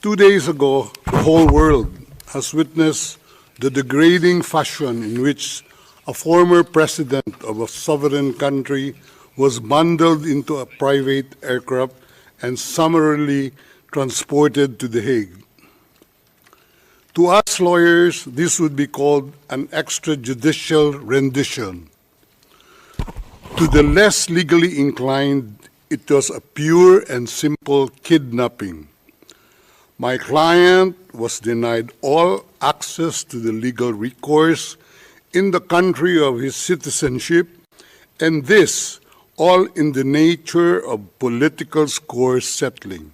2 days ago, the whole world has witnessed the degrading fashion in which a former president of a sovereign country was bundled into a private aircraft and summarily transported to The Hague. To us lawyers, this would be called an extrajudicial rendition. To the less legally inclined, it was a pure and simple kidnapping. My client was denied all access to the legal recourse in the country of his citizenship, and this all in the nature of political score settling.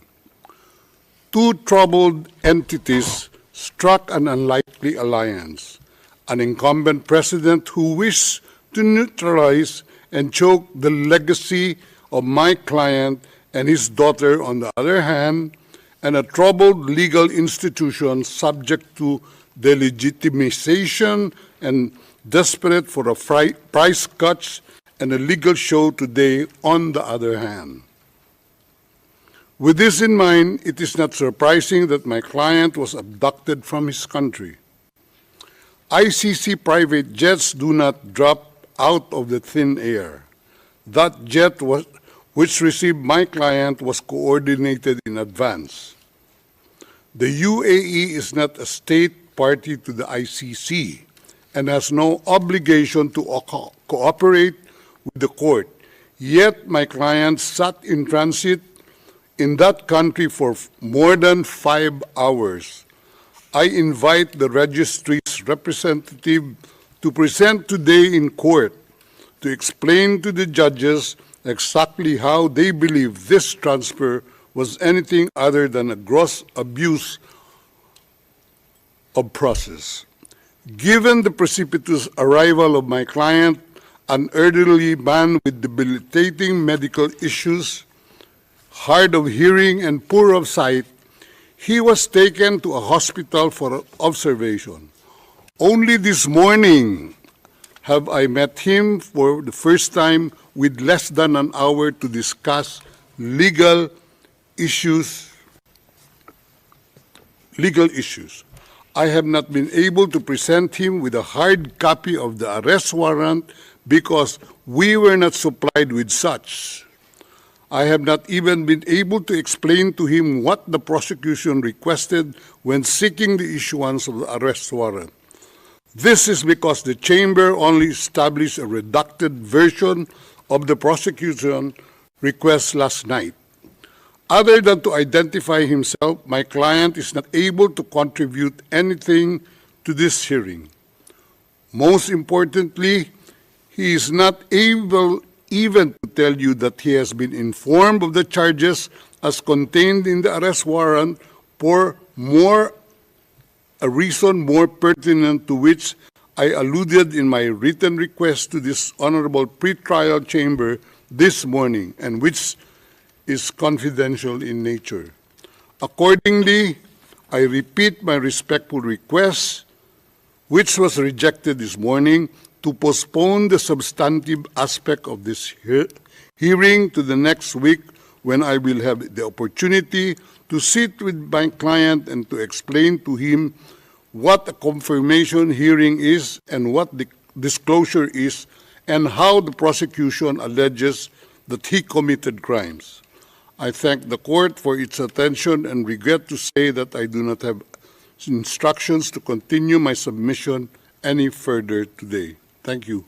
Two troubled entities struck an unlikely alliance, an incumbent president who wished to neutralize and choke the legacy of my client and his daughter on the other hand, and a troubled legal institution subject to delegitimization and desperate for a price cuts and a legal show today on the other hand. With this in mind, it is not surprising that my client was abducted from his country. ICC private jets do not drop out of the thin air. That jet which received my client was coordinated in advance. The UAE is not a state party to the ICC and has no obligation to cooperate with the court. Yet my client sat in transit in that country for more than 5 hours. I invite the registry's representative to present today in court to explain to the judges exactly how they believe this transfer was anything other than a gross abuse of process. Given the precipitous arrival of my client, an elderly man with debilitating medical issues, hard of hearing and poor of sight, he was taken to a hospital for observation. Only this morning have I met him for the first time with less than an hour to discuss legal issues. I have not been able to present him with a hard copy of the arrest warrant because we were not supplied with such. I have not even been able to explain to him what the prosecution requested when seeking the issuance of the arrest warrant. This is because the chamber only established a redacted version of the prosecution request last night. Other than to identify himself, my client is not able to contribute anything to this hearing. Most importantly, he is not able even to tell you that he has been informed of the charges as contained in the arrest warrant for a reason more pertinent to which I alluded in my written request to this honorable pretrial chamber this morning, and which is confidential in nature. Accordingly, I repeat my respectful request, which was rejected this morning, to postpone the substantive aspect of this hearing to the next week, when I will have the opportunity to sit with my client and to explain to him what a confirmation hearing is and what the disclosure is, and how the prosecution alleges that he committed crimes. I thank the court for its attention and regret to say that I do not have instructions to continue my submission any further today. Thank you.